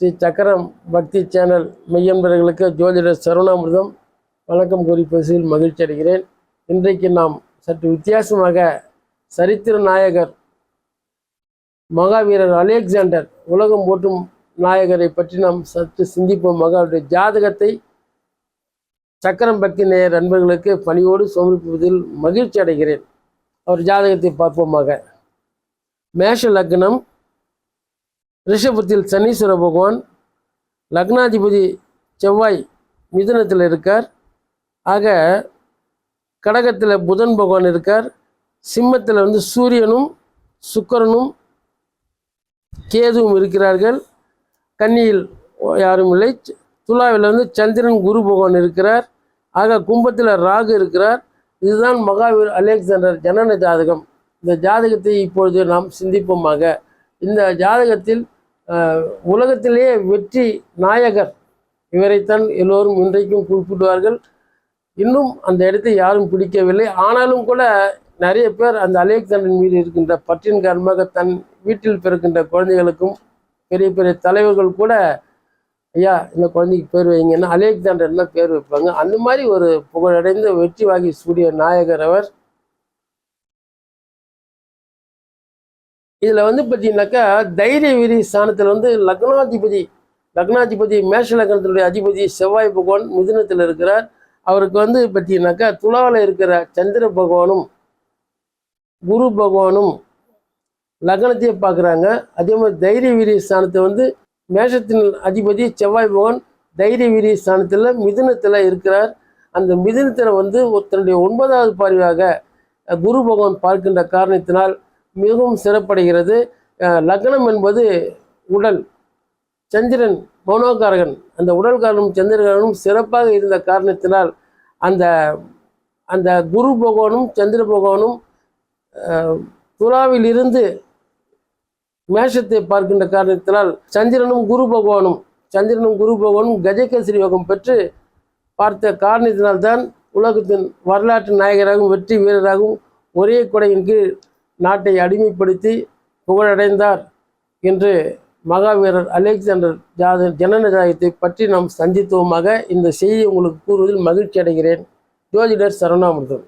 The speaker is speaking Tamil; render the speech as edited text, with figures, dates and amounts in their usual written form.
ஸ்ரீ சக்கரம் பக்தி சேனல் மெய்யன்பர்களுக்கு ஜோதிடர் சரவணாமிர்தம் வணக்கம் கூறி பேசுவதில் மகிழ்ச்சி அடைகிறேன். இன்றைக்கு நாம் சற்று வித்தியாசமாக சரித்திர நாயகர் மகாவீரர் அலெக்சாண்டர் உலகம் போற்றும் நாயகரை பற்றி நாம் சற்று சிந்திப்போம். அவருடைய ஜாதகத்தை சக்கரம் பக்தி நேயர் நண்பர்களுக்கு பணியோடு சமர்ப்பிப்பதில் மகிழ்ச்சி அடைகிறேன். அவர் ஜாதகத்தை பார்ப்போமாக. மேஷ லக்னம், ரிஷபத்தில் சனீஸ்வர பகவான், லக்னாதிபதி செவ்வாய் மிதுனத்தில் இருக்கார். ஆக கடகத்தில் புதன் பகவான் இருக்கார். சிம்மத்தில் சூரியனும் சுக்கிரனும் கேதுவும் இருக்கிறார்கள். கன்னியில் யாரும் இல்லை. துலாவில் சந்திரன் குரு பகவான் இருக்கிறார். ஆக கும்பத்தில் ராகு இருக்கிறார். இதுதான் மகாவீர் அலெக்சாண்டர் ஜனன ஜாதகம். இந்த ஜாதகத்தை இப்பொழுது நாம் சிந்திப்போமாக. இந்த ஜாதகத்தில் உலகத்திலேயே வெற்றி நாயகர் இவரைத்தான் எல்லோரும் இன்றைக்கும் குறிப்பிடுவார்கள். இன்னும் அந்த இடத்தை யாரும் பிடிக்கவில்லை. ஆனாலும் கூட நிறைய பேர் அந்த அலெக்சாண்டர் மீது இருக்கின்ற பற்றின் காரணமாக தன் வீட்டில் பிறக்கின்ற குழந்தைகளுக்கும் பெரிய பெரிய தலைவர்கள் கூட ஐயா இந்த குழந்தைக்கு பேர் வைங்கன்னா அலெக்சாண்டர்னா பேர் வைப்பாங்க. அந்த மாதிரி ஒரு புகழடைந்த வெற்றி வாகி சூடிய நாயகர் அவர். இதில் பார்த்தீங்கன்னாக்கா தைரிய வீரி ஸ்தானத்தில் லக்னாதிபதி மேஷ லக்னத்தினுடைய அதிபதி செவ்வாய் பகவான் மிதுனத்தில் இருக்கிறார். அவருக்கு பார்த்தீங்கன்னாக்கா துலாவில் இருக்கிற சந்திர பகவானும் குரு பகவானும் லக்னத்தையே பார்க்குறாங்க. அதே மாதிரி தைரிய வீரிய ஸ்தானத்தை மேஷத்தின் அதிபதி செவ்வாய் பகவான் தைரிய வீரிய ஸ்தானத்தில் மிதுனத்தில் இருக்கிறார். அந்த மிதுனத்தில் தன்னுடைய 9வது பார்வையாக குரு பகவான் பார்க்கின்ற காரணத்தினால் மிகவும் சிறப்படைகிறது. லக்னம் என்பது உடல், சந்திரன் மௌனோகாரகன். அந்த உடல்காரனும் சந்திரகாரனும் சிறப்பாக இருந்த காரணத்தினால் அந்த அந்த குரு பகவானும் சந்திர பகவானும் துலாவில் இருந்து மேஷத்தை பார்க்கின்ற காரணத்தினால் சந்திரனும் குரு பகவானும் கஜகேசரி யோகம் பெற்று பார்த்த காரணத்தினால்தான் உலகத்தின் வரலாற்று நாயகராகவும் வெற்றி வீரராகவும் ஒரே கொடையின் கீழ் நாட்டை அடிமைப்படுத்தி புகழடைந்தார் என்று மகாவீரர் அலெக்சாண்டர் ஜனன ஜாதகத்தை பற்றி நாம் சந்தித்தோமாக. இந்த செய்தியை உங்களுக்கு கூறுவதில் மகிழ்ச்சி அடைகிறேன். ஜோதிடர் சரவணாமிர்தம்.